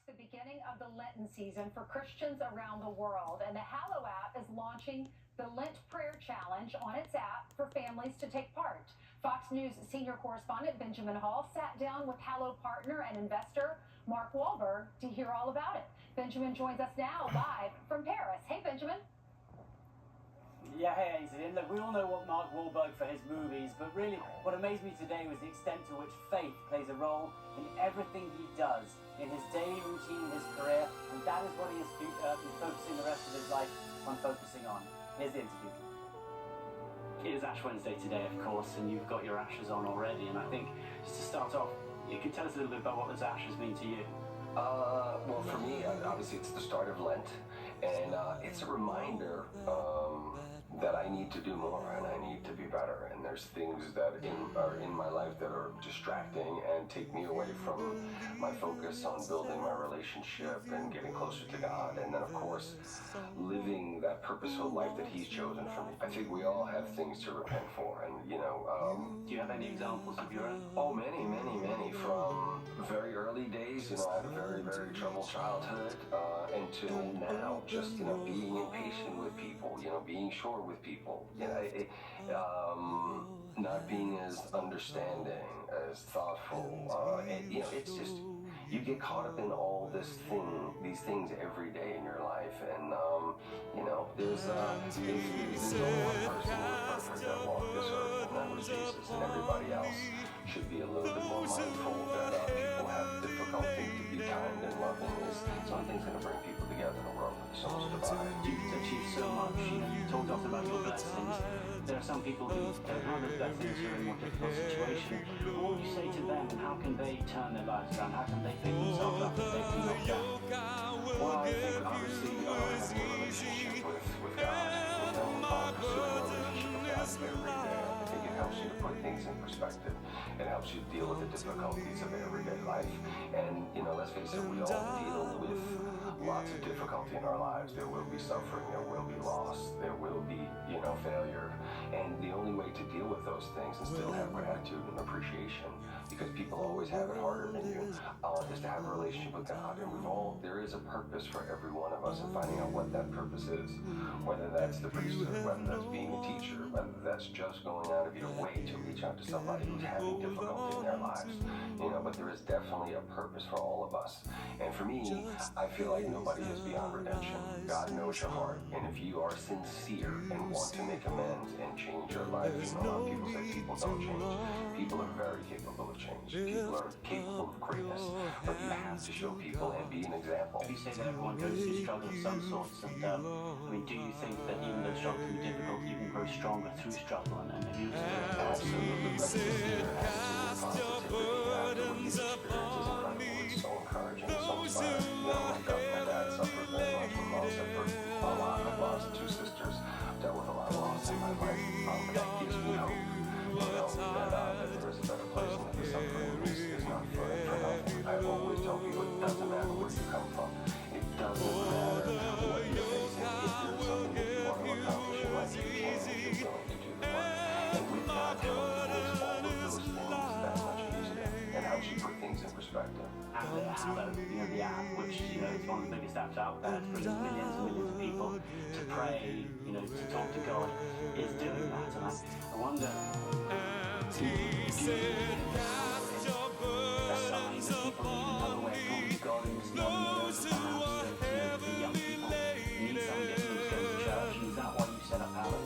the beginning of the Lenten season for Christians around the world, and the Hallow app is launching the Lent Prayer Challenge on its app for families to take part. Fox News senior correspondent Benjamin Hall sat down with Hallow partner and investor Mark Walhberg to hear all about it. Benjamin joins us now live from Paris. Hey, Benjamin. Yeah, hey, Ainsley. Look, we all know what Mark Walhberg for his movies, but really what amazed me today was the extent to which faith plays a role in everything he does, in his daily routine, his career, and that is what he is focusing the rest of his life on focusing on. Here's the interview. It is Ash Wednesday today, of course, and you've got your ashes on already, and I think, just to start off, you could tell us a little bit about what those ashes mean to you. Well, for me, obviously it's the start of Lent, and it's a reminder that I need to do more and I need to be better, and there's things that are in my life that are distracting and take me away from my focus on building my relationship and getting closer to God, and then of course living that purposeful life that He's chosen for me. I think we all have things to repent for, and do you have any examples of your own? Oh, many. From very early days, I had a very, very troubled childhood, until now, just, being impatient with people, being short with people, not being as understanding, as thoughtful, and, it's just, you get caught up in all these things every day in your life, and, there's no one person who's perfect that walked this earth, and that was Jesus, and everybody else should be a little bit more mindful that people have difficulty to be kind and loving. Something's going to bring people together in a world with so much divide. You've achieved so much. You talked often about your blessings. There are some people who don't have those blessings, who are in a more difficult situation. What would you say to them, and how can they turn their lives around? How can they pick themselves up if they've been knocked down? Well, I think obviously having a relationship with God, pursuing a relationship with God every day, I think it helps you to put things in perspective. It helps you deal with the difficulties of everyday life. And, let's face it, we all deal with lots of difficulty in our lives. There will be suffering, there will be loss, there will be, failure. And the only way to deal with those things and still have gratitude and appreciation, because people always have it harder than you, is to have a relationship with God. And there is a purpose for every one of us, and finding out what that purpose is. Whether that's the priesthood, whether that's being a teacher, whether that's just going out of your way to reach out to somebody who's having difficulty in their lives. But there is definitely a purpose for all of us. And for me, I feel like nobody is beyond redemption. God knows your heart. And if you are sincere and want to make amends and change your life, a lot of people say people don't change. People are very capable of change. People are capable of greatness. But you have to show people and be an example. You say that everyone goes through struggle of some sorts, and do you think that even though struggle can be difficult, you can grow stronger through struggle and have you experienced? Absolutely. It's so encouraging, so inspiring. My dad suffered very much. My mom suffered a lot. I've lost 2 sisters. Dealt with a lot of loss in my life. That gives me hope. That there is a better place, and that the suffering is not for nothing. I always tell people it doesn't matter where you come from. It doesn't matter what you're facing. If there's something that you want to accomplish in life, you can if you're willing to do the work. And with God, it makes all of those things that much easier and helps you put things in perspective. Hallow, the app, which is one of the biggest apps out there, it's bringing millions and millions of people to pray, to talk to God, is doing that. And I wonder, do you think there's a sign that people need another way of talking to God in this modern era, perhaps the young people need something to go to church, and is that why you set up Hallow?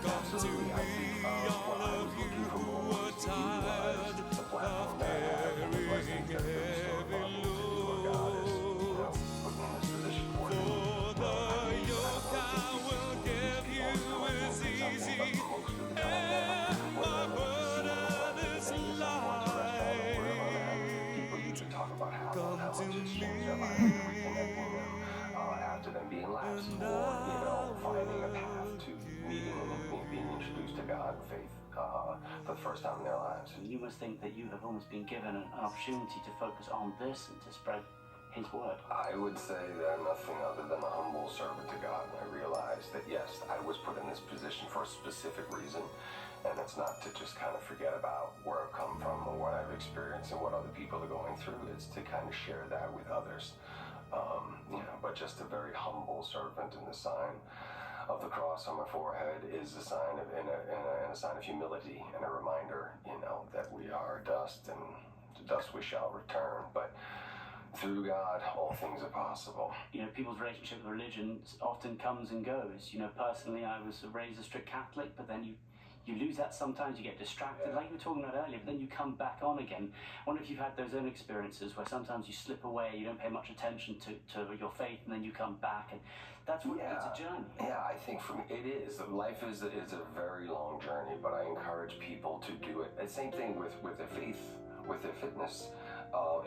Absolutely. I think what I was looking for more was to utilize the platform that I have and the blessings that have been bestowed upon me to do what God is, put me in this position for me. How much it's changed their life, reconnecting them after them being lapsed, or finding a path to meeting and being introduced to God and faith for the first time in their lives. You must think that you have almost been given an opportunity to focus on this and to spread His word. I would say that I'm nothing other than a humble servant to God, and I realized that yes, I was put in this position for a specific reason, And it's not to just kind of forget about where I've come from or what I've experienced and what other people are going through. It's to kind of share that with others. But just a very humble servant, and the sign of the cross on my forehead is a sign of and a sign of humility, and a reminder, that we are dust, and to dust we shall return. But through God, all things are possible. People's relationship with religion often comes and goes. Personally, I was raised a strict Catholic, but then you lose that sometimes, you get distracted, like you were talking about earlier, but then you come back on again. I wonder if you've had those own experiences where sometimes you slip away, you don't pay much attention to your faith, and then you come back, and that's what it's a journey. Yeah, I think for me it is. Life is a very long journey, but I encourage people to do it. The same thing with their faith, with their fitness,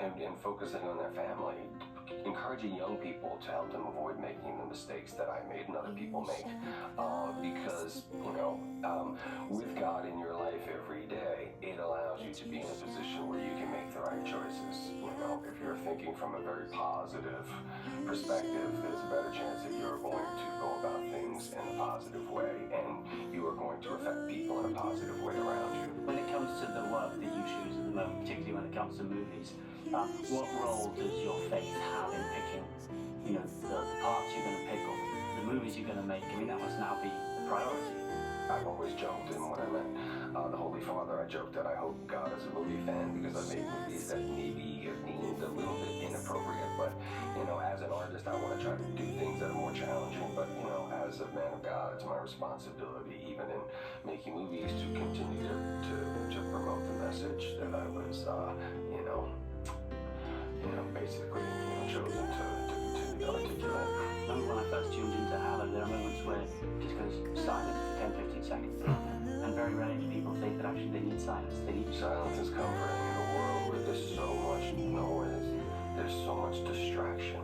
and focusing on their family. Encouraging young people to help them avoid making the mistakes that I made and other people make. Because, with God in your life every day, it allows you to be in a position where you can make the right choices. If you're thinking from a very positive perspective, there's a better chance that you're going to go about things in a positive way, and you are going to affect people in a positive way around you. When it comes to the work that you choose at the moment, particularly when it comes to movies, what role does your faith have in picking, the parts you're going to pick, or the movies you're going to make? I mean, that must now be a priority. I've always joked, and when I met the Holy Father, I joked that I hope God is a movie fan, because I made movies that maybe are deemed a little bit inappropriate, but, as an artist, I want to try to do things that are more challenging, but, as a man of God, it's my responsibility, even in making movies, to continue to promote the message that I was, basically, chosen to articulate. I remember when I first tuned into Hallow, there are moments where it just goes silent for 10, 15 seconds. And very rarely do people think that actually they need silence. Silence is comforting in a world where there's so much noise, there's so much distraction.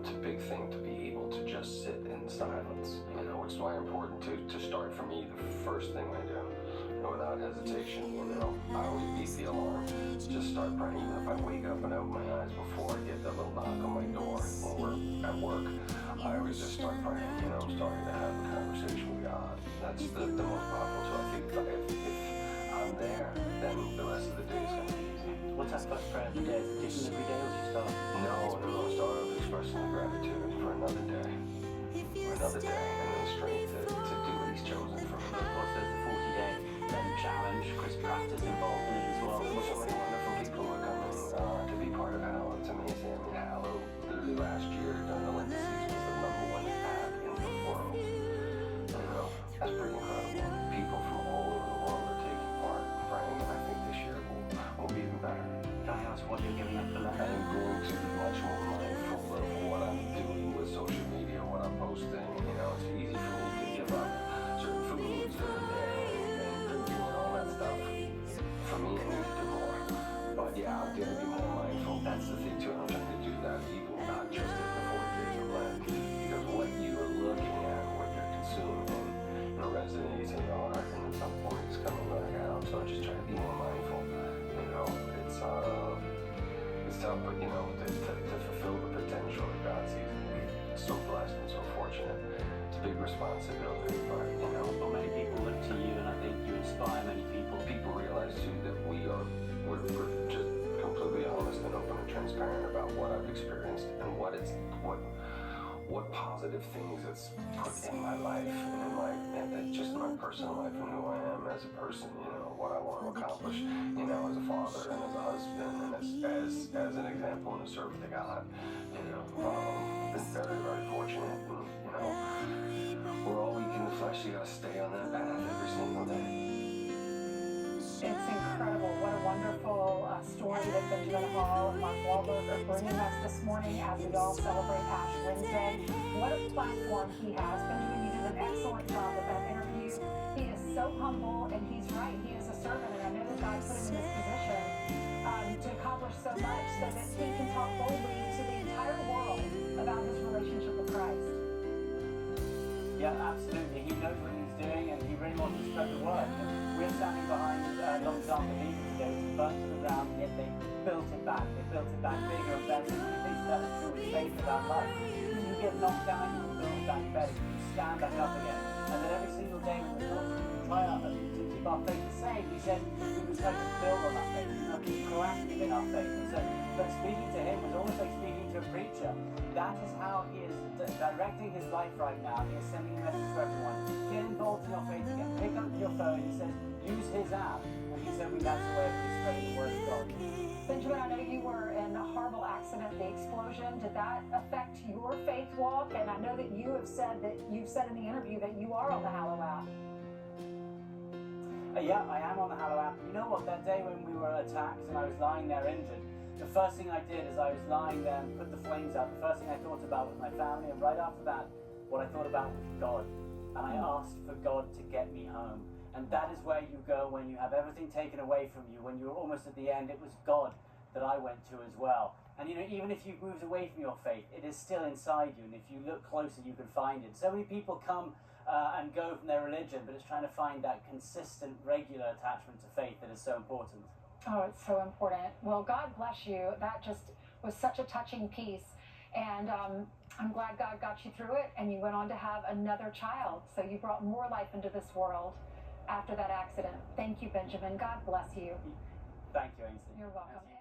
It's a big thing to be able to just sit in silence. Which is why it's important to start, for me, the first thing I do. Without hesitation, I always beat the alarm. Just start praying. Even if I wake up and open my eyes before I get that little knock on my door when we're at work, I always just start praying. I'm starting to have a conversation with God. That's the most powerful. So I think if I'm there, then the rest of the day is going to be easy. What's that first prayer of the day? Is it different every day, or do you start? No, start with expressing gratitude for another day, and then strength to do what He's chosen for me. Of course, there's the 40-day Lenten challenge. Chris Pratt is involved in it as well. So many wonderful people are coming to be part of Hallow. It's amazing. I mean, Hallow, literally last year during the Lenten season, was the #1 app in the world. That's pretty incredible. People from all over the world are taking part, praying, and I think this year will be even better. Can I ask what you're giving up for I Lenten? am going to be much more mindful of what I'm doing with social media, what I'm posting. It's easy for me to give up certain foods and drinking and all that stuff. For me, I need to do more. But yeah, I'm going to be more mindful. That's the thing too. I'm trying to do that even not just in the 40 days of Lent. Because what you are looking at, what you're consuming, resonates in your heart, and at some point it's coming back out. So I just try to be more mindful. It's tough, but to fulfill the potential that God sees in me. So blessed and so fortunate. It's a big responsibility, but Many people look to you, and I think you inspire many people. people realize too that we're just completely honest and open and transparent about what I've experienced and what positive things it's put in my life and just my personal life and who I am as a person, what I want to accomplish, as a father and as a husband and as an example and a servant to God. Been very, very fortunate, and we're all weak in the flesh. You gotta stay on that path every single day. It's incredible. What a wonderful story that Benjamin Hall and Mark Walhberg are bringing us this morning as we all celebrate Ash Wednesday. What a platform he has. Benjamin, you did an excellent job with that interview. He is so humble, and he's right. He is a servant, and I know that God put him in this position to accomplish so much so that he can talk boldly to the entire world about his relationship with Christ. Yeah, absolutely. He knows what he's doing, and he really wants to spread the word. We're standing behind Notre Dame Cathedral today. It was burnt to the ground, and yet they built it back. They built it back bigger and better. They started through faith without life. When you get knocked down, you will build back better. You stand back up again. and that every single day when we try to keep our faith the same, he said we was trying to build on our faith, be proactive in our faith. And so, but speaking to him was almost like speaking to a preacher. That is how he is directing his life right now. He is sending a message to everyone. Get involved in your faith again. Pick up your phone. He says, use his app. And he's hoping that's the way of spreading the word of God. Benjamin, I know you were in a horrible accident, the explosion. Did that affect your faith walk? And I know that you have said in the interview that you are on the Hallow app. Yeah, I am on the Hallow app. You know what? That day when we were attacked and I was lying there injured, the first thing I did as I was lying there and put the flames out, the first thing I thought about was my family, and right after that, what I thought about was God. And I asked for God to get me home. And that is where you go when you have everything taken away from you, when you're almost at the end. It was God that I went to as well. And you know, even if you've moved away from your faith, it is still inside you, and if you look closer, you can find it. So many people come and go from their religion, but it's trying to find that consistent, regular attachment to faith that is so important. Oh, it's so important. Well, God bless you. That just was such a touching piece. And I'm glad God got you through it, and you went on to have another child. So you brought more life into this world after that accident. Thank you, Benjamin. God bless you. Thank you, Ainsley. You're welcome.